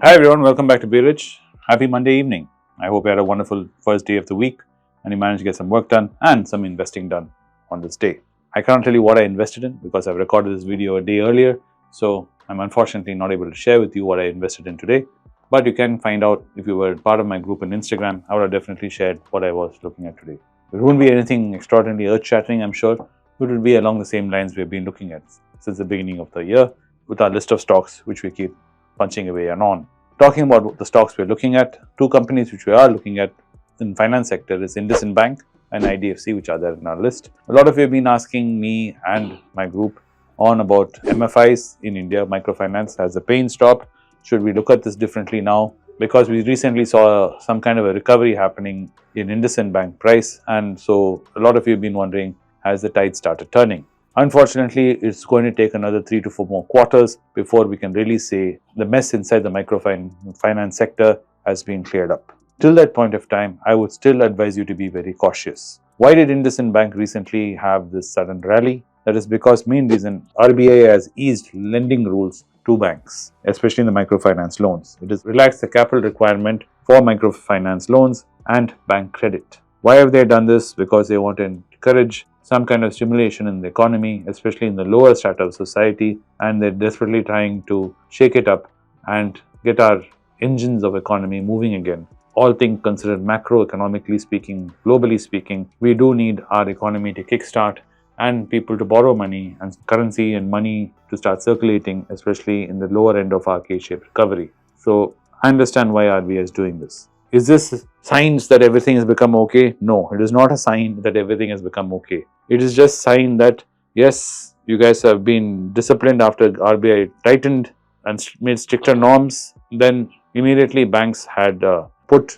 Hi everyone, welcome back to Be Rich. Happy Monday evening. I hope you had a wonderful first day of the week and you managed to get some work done and some investing done on this day. I can't tell you what I invested in because I've recorded this video a day earlier, so I'm unfortunately not able to share with you what I invested in today. But you can find out if you were part of my group on Instagram. I would have definitely shared what I was looking at today. It wouldn't be anything extraordinarily earth-shattering, I'm sure. It would be along the same lines we've been looking at since the beginning of the year with our list of stocks which we keep punching away on. Talking about the stocks we're looking at, two companies which we are looking at in finance sector is IndusInd Bank and IDFC, which are there in our list. A lot of you have been asking me and my group on about MFIs in India, microfinance. Has the pain stopped? Should we look at this differently now? Because we recently saw some kind of a recovery happening in IndusInd Bank price, and so a lot of you have been wondering, has the tide started turning? Unfortunately, it's going to take another 3 to 4 more quarters before we can really say the mess inside the microfinance sector has been cleared up. Till that point of time, I would still advise you to be very cautious. Why did IndusInd Bank recently have this sudden rally? That is because main reason RBI has eased lending rules to banks, especially in the microfinance loans. It has relaxed the capital requirement for microfinance loans and bank credit. Why have they done this? Because they want to encourage some kind of stimulation in the economy, especially in the lower strata of society, and they're desperately trying to shake it up and get our engines of economy moving again. All things considered, macroeconomically speaking, globally speaking, we do need our economy to kickstart and people to borrow money and currency and money to start circulating, especially in the lower end of our K-shaped recovery. So I understand why RBI is doing this. Is this signs that everything has become okay? No, it is not a sign that everything has become okay. It is just sign that yes, you guys have been disciplined after RBI tightened and made stricter norms. Then immediately banks had put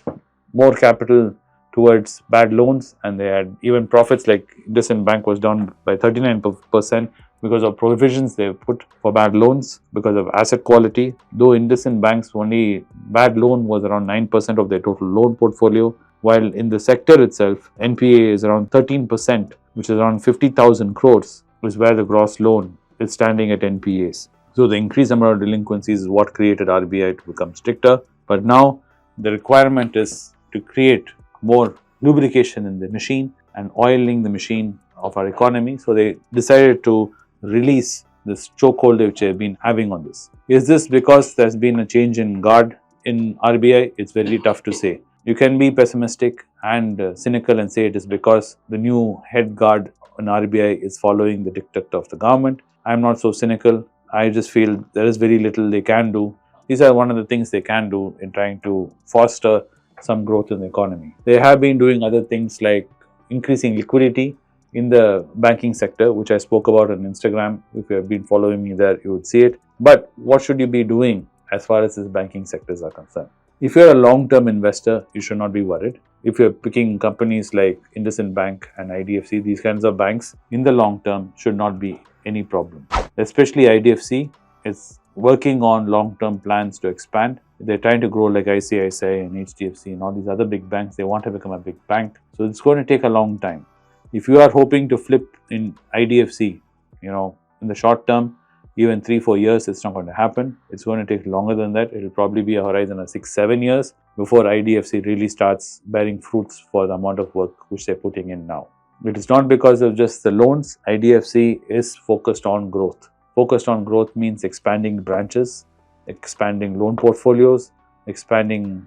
more capital towards bad loans, and they had even profits. Like IndusInd Bank was down by 39% because of provisions they put for bad loans because of asset quality. Though IndusInd Bank's only bad loan was around 9% of their total loan portfolio, while in the sector itself, NPA is around 13%, which is around 50,000 crores, is where the gross loan is standing at NPAs. So the increased number of delinquencies is what created RBI to become stricter. But now the requirement is to create more lubrication in the machine and oiling the machine of our economy. So they decided to release this chokehold which they've been having on this. Is this because there's been a change in guard in RBI? It's very tough to say. You can be pessimistic and cynical and say it is because the new head guard in RBI is following the diktat of the government. I'm not so cynical. I just feel there is very little they can do. These are one of the things they can do in trying to foster some growth in the economy. They have been doing other things like increasing liquidity in the banking sector, which I spoke about on Instagram. If you have been following me there, you would see it. But what should you be doing as far as these banking sectors are concerned? If you're a long-term investor, you should not be worried. If you're picking companies like IndusInd Bank and IDFC, these kinds of banks, in the long term should not be any problem. Especially IDFC is working on long-term plans to expand. They're trying to grow like ICICI and HDFC and all these other big banks. They want to become a big bank. So it's going to take a long time. If you are hoping to flip in IDFC, in the short term, even 3-4 years, it's not going to happen. It's going to take longer than that. It will probably be a horizon of 6-7 years before IDFC really starts bearing fruits for the amount of work which they're putting in now. It is not because of just the loans. IDFC is focused on growth. Focused on growth means expanding branches, expanding loan portfolios, expanding,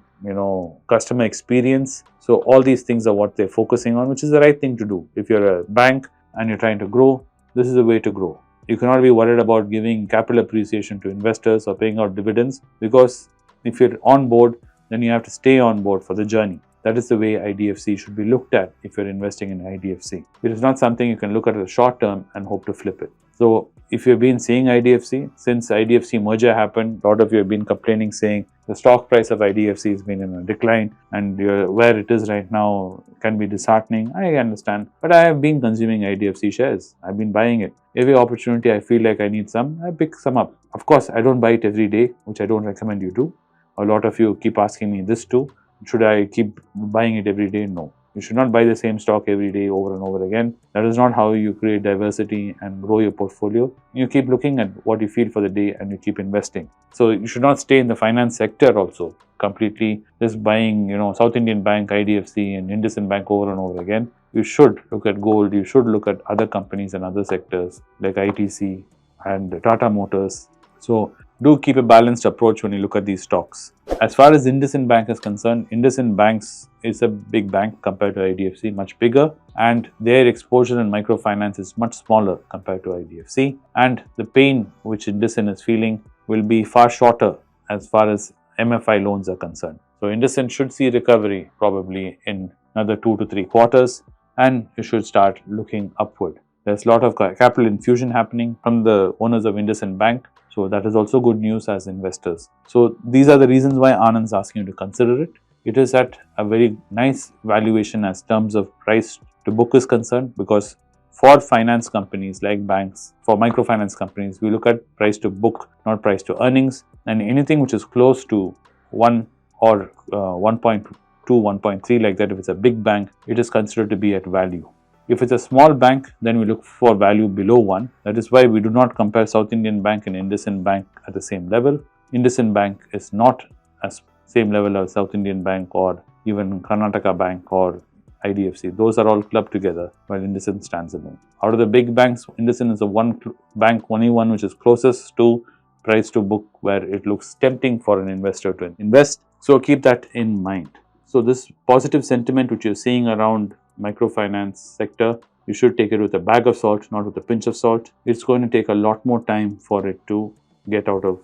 customer experience. So all these things are what they're focusing on, which is the right thing to do. If you're a bank and you're trying to grow, this is the way to grow. You cannot be worried about giving capital appreciation to investors or paying out dividends, because if you're on board, then you have to stay on board for the journey. That is the way IDFC should be looked at if you're investing in IDFC. It is not something you can look at in the short term and hope to flip it. So if you've been seeing IDFC, since IDFC merger happened, a lot of you have been complaining saying the stock price of IDFC has been in a decline and where it is right now can be disheartening. I understand. But I have been consuming IDFC shares. I've been buying it. Every opportunity I feel like I need some, I pick some up. Of course, I don't buy it every day, which I don't recommend you do. A lot of you keep asking me this too. Should I keep buying it every day? No. You should not buy the same stock every day over and over again. That is not how you create diversity and grow your portfolio. You keep looking at what you feel for the day and you keep investing. So you should not stay in the finance sector also completely just buying, South Indian Bank, IDFC and IndusInd Bank over and over again. You should look at gold. You should look at other companies and other sectors like ITC and Tata Motors. So do keep a balanced approach when you look at these stocks. As far as IndusInd Bank is concerned, IndusInd Banks is a big bank compared to IDFC, much bigger, and their exposure in microfinance is much smaller compared to IDFC. And the pain which IndusInd is feeling will be far shorter as far as MFI loans are concerned. So IndusInd should see recovery probably in another 2 to 3 quarters, and you should start looking upward. There's a lot of capital infusion happening from the owners of IndusInd Bank. So that is also good news as investors. So these are the reasons why Anand's asking you to consider it. It is at a very nice valuation as terms of price to book is concerned, because for finance companies like banks, for microfinance companies, we look at price to book, not price to earnings. And anything which is close to 1 or 1.2, 1.3 like that, if it's a big bank, it is considered to be at value. If it's a small bank, then we look for value below 1. That is why we do not compare South Indian Bank and IndusInd Bank at the same level. IndusInd Bank is not as same level as South Indian Bank or even Karnataka Bank or IDFC. Those are all clubbed together while IndusInd stands alone. Out of the big banks, IndusInd is the one bank, only one which is closest to price to book, where it looks tempting for an investor to invest. So keep that in mind. So this positive sentiment which you're seeing around microfinance sector, you should take it with a bag of salt, not with a pinch of salt. It's going to take a lot more time for it to get out of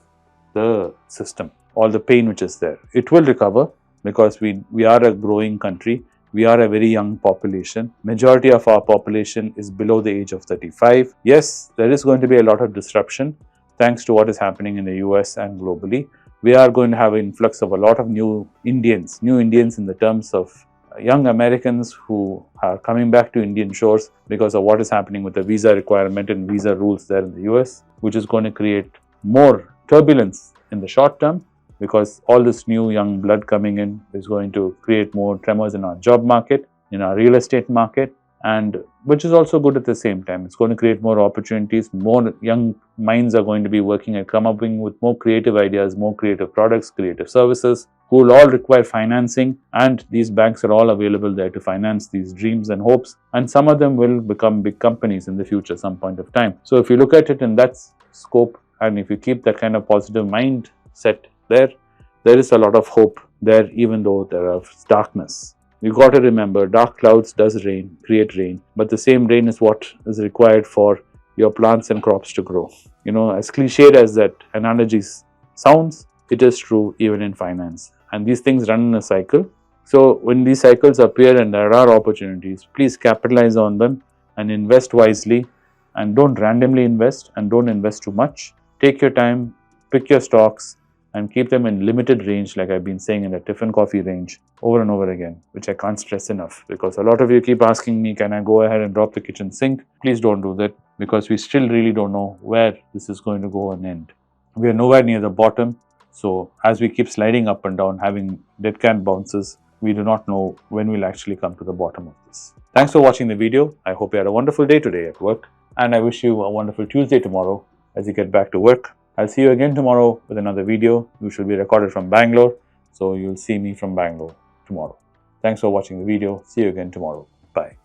the system, all the pain which is there. It will recover because we are a growing country. We are a very young population. Majority of our population is below the age of 35. Yes, there is going to be a lot of disruption thanks to what is happening in the US and globally. We are going to have an influx of a lot of new Indians in the terms of young Americans who are coming back to Indian shores because of what is happening with the visa requirement and visa rules there in the US, which is going to create more turbulence in the short term, because all this new young blood coming in is going to create more tremors in our job market, in our real estate market, and which is also good at the same time. It's going to create more opportunities. More young minds are going to be working and come up with more creative ideas, more creative products, creative services, who will all require financing, and these banks are all available there to finance these dreams and hopes, and some of them will become big companies in the future some point of time. So if you look at it in that scope, and if you keep that kind of positive mindset there is a lot of hope there, even though there is darkness. You got to remember, dark clouds does create rain, but the same rain is what is required for your plants and crops to grow. As cliched as that analogy sounds, it is true even in finance. And these things run in a cycle. So when these cycles appear and there are opportunities, please capitalize on them and invest wisely, and don't randomly invest and don't invest too much. Take your time, pick your stocks, and keep them in limited range, like I've been saying, in a Tiffin coffee range over and over again, which I can't stress enough, because a lot of you keep asking me, can I go ahead and drop the kitchen sink? Please don't do that, because we still really don't know where this is going to go and end. We are nowhere near the bottom. So as we keep sliding up and down, having dead cat bounces, we do not know when we'll actually come to the bottom of this. Thanks for watching the video. I hope you had a wonderful day today at work, and I wish you a wonderful Tuesday tomorrow as you get back to work. I'll see you again tomorrow with another video. You should be recorded from Bangalore, so you'll see me from Bangalore tomorrow. Thanks for watching the video. See you again tomorrow. Bye.